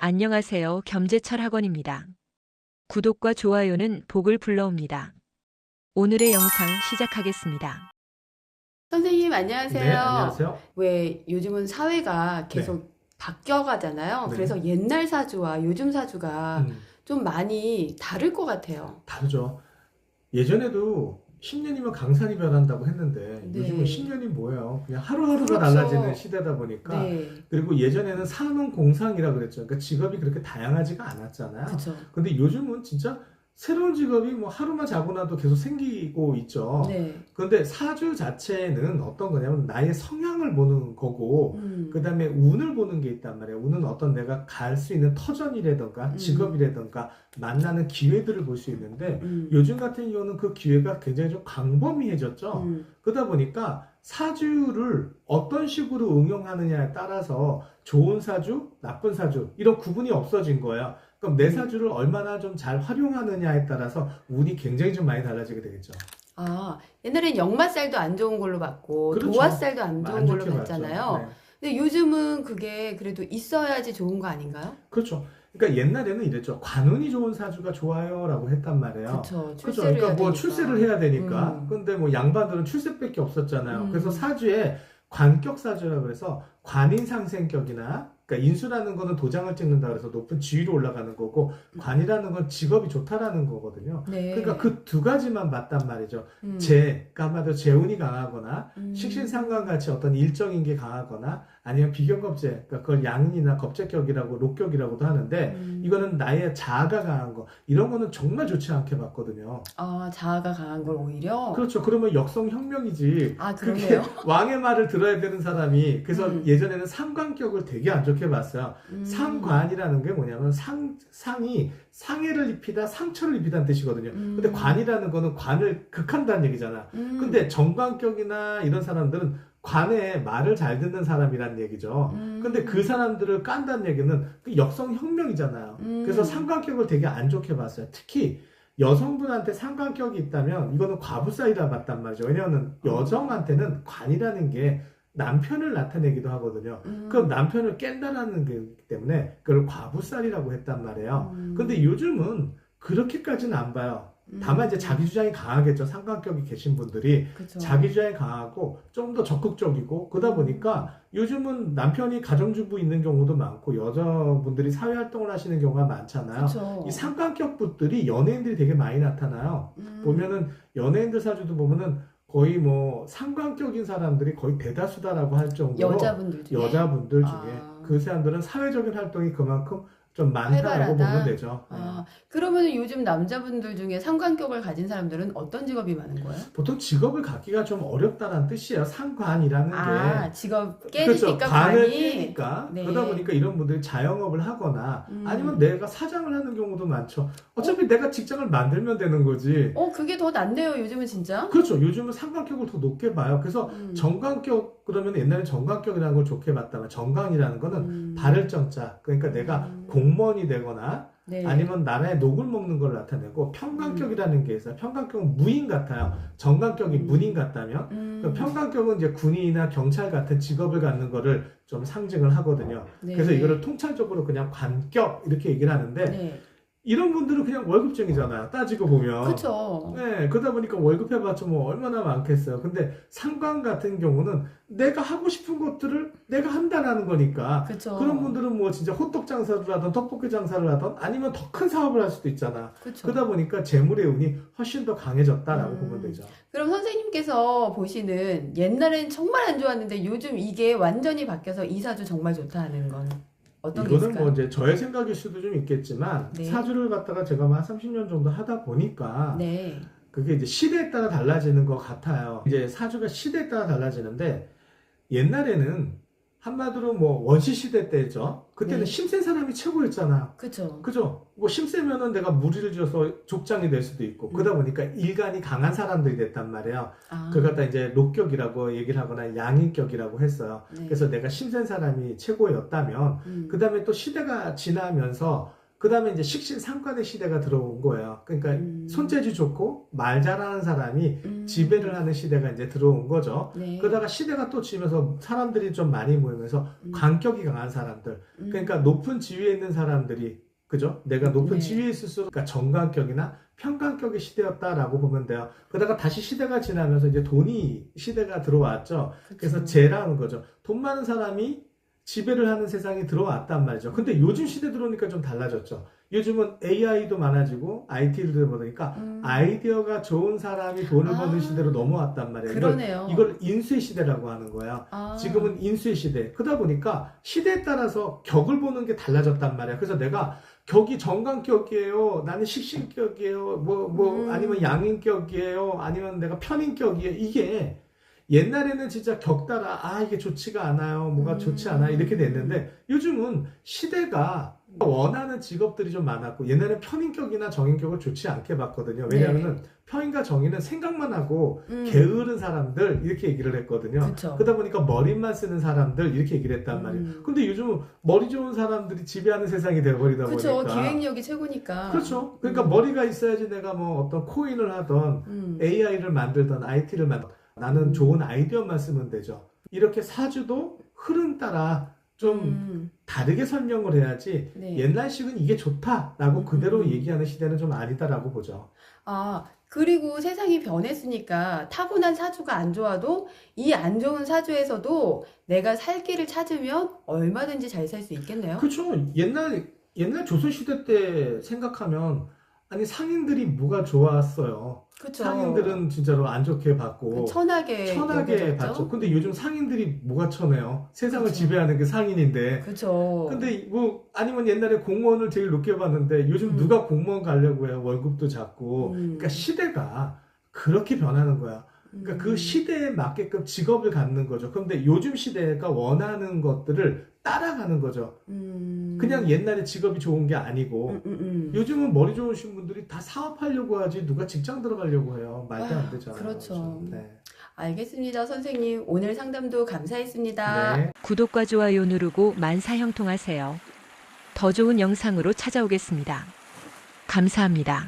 안녕하세요. 겸제철 학원입니다. 구독과 좋아요는 복을 불러옵니다. 오늘의 영상 시작하겠습니다. 선생님, 네, 안녕하세요. 안녕하세요. 왜 요즘은 사회가 네, 계속 바뀌어가잖아요. 네. 그래서 옛날 사주와 요즘 사주가 음, 좀 많이 다를 것 같아요. 다르죠. 예전에도 10년이면 강산이 변한다고 했는데 요즘은 네. 10년이 뭐예요? 그냥 하루하루가 달라지는 그렇죠. 시대다 보니까. 네. 그리고 예전에는 산업공상이라 그랬죠. 그러니까 직업이 그렇게 다양하지가 않았잖아요. 그쵸. 근데 요즘은 진짜 새로운 직업이 뭐 하루만 자고 나도 계속 생기고 있죠. 네. 그런데 사주 자체는 어떤 거냐면 나의 성향을 보는 거고, 그 음, 다음에 운을 보는 게 있단 말이에요. 운은 어떤 내가 갈 수 있는 터전이라든가 음, 직업이라든가 만나는 기회들을 볼 수 있는데, 음, 요즘 같은 경우는 그 기회가 굉장히 좀 광범위해졌죠. 음, 그러다 보니까 사주를 어떤 식으로 응용하느냐에 따라서 좋은 사주, 나쁜 사주 이런 구분이 없어진 거예요. 그럼 내 음. 사주를 얼마나 좀 잘 활용하느냐에 따라서 운이 굉장히 좀 많이 달라지게 되겠죠. 아, 옛날엔 역마살도 안 좋은 걸로 봤고, 그렇죠. 도화살도 안 좋은 안 걸로 좋게 봤죠. 봤잖아요. 네. 근데 요즘은 그게 그래도 있어야지 좋은 거 아닌가요? 그렇죠. 그러니까 옛날에는 이랬죠. 관운이 좋은 사주가 좋아요라고 했단 말이에요. 그쵸. 그렇죠. 출세를 그러니까 해야 뭐 출세를 해야 되니까. 되니까. 근데 뭐 양반들은 출세밖에 없었잖아요. 그래서 음, 사주에 관격 사주라고 해서 관인상생격이나 그러니까 인수라는 거는 도장을 찍는다 그래서 높은 지위로 올라가는 거고 관이라는 건 직업이 좋다라는 거거든요. 그러니까 네. 그 두 가지만 봤단 말이죠. 음, 그러니까 한마디로 재운이 강하거나 음, 식신상관같이 어떤 일정인 게 강하거나 아니면 비견겁재, 그러니까 그걸 양인이나 겁재격이라고 록격이라고도 하는데 음. 이거는 나의 자아가 강한 거 이런 거는 정말 좋지 않게 봤거든요. 아, 자아가 강한 걸 오히려? 그렇죠. 그러면 역성혁명이지. 아, 그러네요. 그게 왕의 말을 들어야 되는 사람이 그래서 음, 예전에는 상관격을 되게 안 좋게 봤어요. 음, 상관이라는 게 뭐냐면 상이 상해를 입히다 상처를 입히다는 뜻이거든요. 근데 음, 관이라는 거는 관을 극한다는 얘기잖아. 근데 음, 정관격이나 이런 사람들은 관에 말을 잘 듣는 사람이라는 얘기죠. 근데 그 음, 사람들을 깐다는 얘기는 그 역성혁명이잖아요. 그래서 음. 상관격을 되게 안 좋게 봤어요. 특히 여성분한테 상관격이 있다면 이거는 과부살이라 봤단 말이죠. 왜냐하면 어, 여성한테는 관이라는 게 남편을 나타내기도 하거든요. 그럼 음, 남편을 깬다라는 게 때문에 그걸 과부살이라고 했단 말이에요. 근데 음, 요즘은 그렇게까지는 안 봐요. 다만 이제 음, 자기 주장이 강하겠죠. 상관격이 계신 분들이 그죠. 자기 주장이 강하고 좀 더 적극적이고 그러다 음, 보니까 요즘은 남편이 가정주부 있는 경우도 많고 여자분들이 사회활동을 하시는 경우가 많잖아요. 이 그죠. 삼각격분들이 연예인들이 되게 많이 나타나요. 음, 보면은 연예인들 사주도 보면은 거의 뭐 삼각격인 사람들이 거의 대다수다라고 할 정도로 여자분들 중에? 여자분들 중에 아, 그 사람들은 사회적인 활동이 그만큼 좀 많다라고 보면 활발하다? 되죠. 네. 아, 그러면 요즘 남자분들 중에 상관격을 가진 사람들은 어떤 직업이 많은 거예요? 보통 직업을 갖기가 좀 어렵다는 뜻이에요. 상관이라는 게. 아, 직업 그렇죠. 깨지니까 관을 관이? 깨니까 그러다 네. 보니까 이런 분들이 자영업을 하거나 아니면 음. 내가 사장을 하는 경우도 많죠. 어, 어차피 내가 직장을 만들면 되는 거지. 그게 더 낫네요, 요즘은 진짜? 그렇죠. 요즘은 상관격을 더 높게 봐요. 그래서 음, 정관격 그러면 옛날에 정관격이라는 걸 좋게 봤다면 정관이라는 거는 음, 바를 정자. 그러니까 내가 음, 공무원이 되거나 네. 아니면 나라의 녹을 먹는 걸 나타내고 음, 평관격이라는 게 있어요. 평관격은 무인 같아요. 정관격이 문인 음, 같다면 그 음, 평관격은 이제 군인이나 경찰 같은 직업을 갖는 거를 좀 상징을 하거든요. 그래서 이거를 네. 통찰적으로 그냥 관격 이렇게 얘기를 하는데 네. 이런 분들은 그냥 월급쟁이잖아요. 따지고 보면. 그쵸. 네, 그러다 보니까 월급 해봤자 뭐 얼마나 많겠어요. 근데 상관 같은 경우는 내가 하고 싶은 것들을 내가 한다라는 거니까 그런 그쵸. 분들은 뭐 진짜 호떡 장사를 하던 떡볶이 장사를 하던 아니면 더 큰 사업을 할 수도 있잖아. 그쵸. 그러다 보니까 재물의 운이 훨씬 더 강해졌다라고 보면 음, 되죠. 그럼 선생님께서 보시는 옛날엔 정말 안 좋았는데 요즘 이게 완전히 바뀌어서 이 사주 정말 좋다는 건 어떤 게 이거는 뭐 있을까요? 이제 저의 생각일 수도 좀 있겠지만 네. 사주를 갖다가 제가 한 30년 정도 하다 보니까 네. 그게 이제 시대에 따라 달라지는 것 같아요. 이제 사주가 시대에 따라 달라지는데 옛날에는 한마디로 뭐 원시 시대 때죠. 그때는 네. 힘센 사람이 최고였잖아. 그쵸. 그죠? 뭐 힘세면은 내가 무리를 지어서 족장이 될 수도 있고 그러다 음. 보니까 일간이 강한 사람들이 됐단 말이에요. 그걸 아, 갖다 이제 록격이라고 얘기를 하거나 양인격이라고 했어요. 그래서 네. 내가 힘센 사람이 최고였다면 그 음. 다음에 또 시대가 지나면서 그다음에 이제 식신상관의 시대가 들어온 거예요. 그러니까 손재주 좋고 말 잘하는 사람이 지배를 하는 시대가 이제 들어온 거죠. 네. 그러다가 시대가 또 지면서 사람들이 좀 많이 모이면서 관격이 강한 사람들, 그러니까 높은 지위에 있는 사람들이, 그죠? 내가 높은 네. 지위에 있을수록 그러니까 정관격이나 편관격의 시대였다라고 보면 돼요. 그러다가 다시 시대가 지나면서 이제 돈이 시대가 들어왔죠. 그래서 그쵸. 재라는 거죠. 돈 많은 사람이 지배를 하는 세상이 들어왔단 말이죠. 근데 요즘 시대 들어오니까 좀 달라졌죠. 요즘은 AI도 많아지고 IT도 많으니까 아이디어가 좋은 사람이 돈을 버는 시대로 넘어왔단 말이에요. 그러네요. 이걸 인수의 시대라고 하는 거예요. 지금은 인수의 시대. 그러다 보니까 시대에 따라서 격을 보는 게 달라졌단 말이에요. 그래서 내가 격이 정관격이에요. 나는 식신격이에요. 아니면 양인격이에요. 아니면 내가 편인격이에요. 이게 옛날에는 진짜 격 따라 이게 좋지가 않아요. 뭐가 좋지 않아요. 이렇게 됐는데 요즘은 시대가 원하는 직업들이 좀 많았고 옛날에는 편인격이나 정인격을 좋지 않게 봤거든요. 왜냐하면 편인과 정인은 생각만 하고 게으른 사람들 이렇게 얘기를 했거든요. 그쵸. 그러다 보니까 머리만 쓰는 사람들 이렇게 얘기를 했단 말이에요. 근데 요즘은 머리 좋은 사람들이 지배하는 세상이 되어버리다 그쵸. 보니까 기획력이 최고니까. 그렇죠. 그러니까 머리가 있어야지 내가 뭐 어떤 코인을 하던 AI를 만들던 IT를 만들던 나는 좋은 아이디어만 쓰면 되죠. 이렇게 사주도 흐름 따라 좀 다르게 설명을 해야지 네. 옛날식은 이게 좋다라고 그대로 얘기하는 시대는 좀 아니다라고 보죠. 그리고 세상이 변했으니까 타고난 사주가 안 좋아도 이 안 좋은 사주에서도 내가 살 길을 찾으면 얼마든지 잘 살 수 있겠네요. 그렇죠. 옛날 조선시대 때 생각하면 아니 상인들이 뭐가 좋았어요. 그쵸. 상인들은 진짜로 안 좋게 봤고 천하게 봤죠. 근데 요즘 상인들이 뭐가 천해요? 세상을 그쵸. 지배하는 게 상인인데. 그쵸. 근데 뭐 아니면 옛날에 공무원을 제일 높게 봤는데 요즘 누가 공무원 가려고 해요? 월급도 작고. 그러니까 시대가 그렇게 변하는 거야. 그러니까 그 시대에 맞게끔 직업을 갖는 거죠. 그런데 요즘 시대가 원하는 것들을 따라가는 거죠. 그냥 옛날에 직업이 좋은 게 아니고 요즘은 머리 좋으신 분들이 다 사업하려고 하지 누가 직장 들어가려고 해요. 말도 안 되잖아요. 그렇죠. 네. 알겠습니다, 선생님. 오늘 상담도 감사했습니다. 네. 구독과 좋아요 누르고 만사형통하세요. 더 좋은 영상으로 찾아오겠습니다. 감사합니다.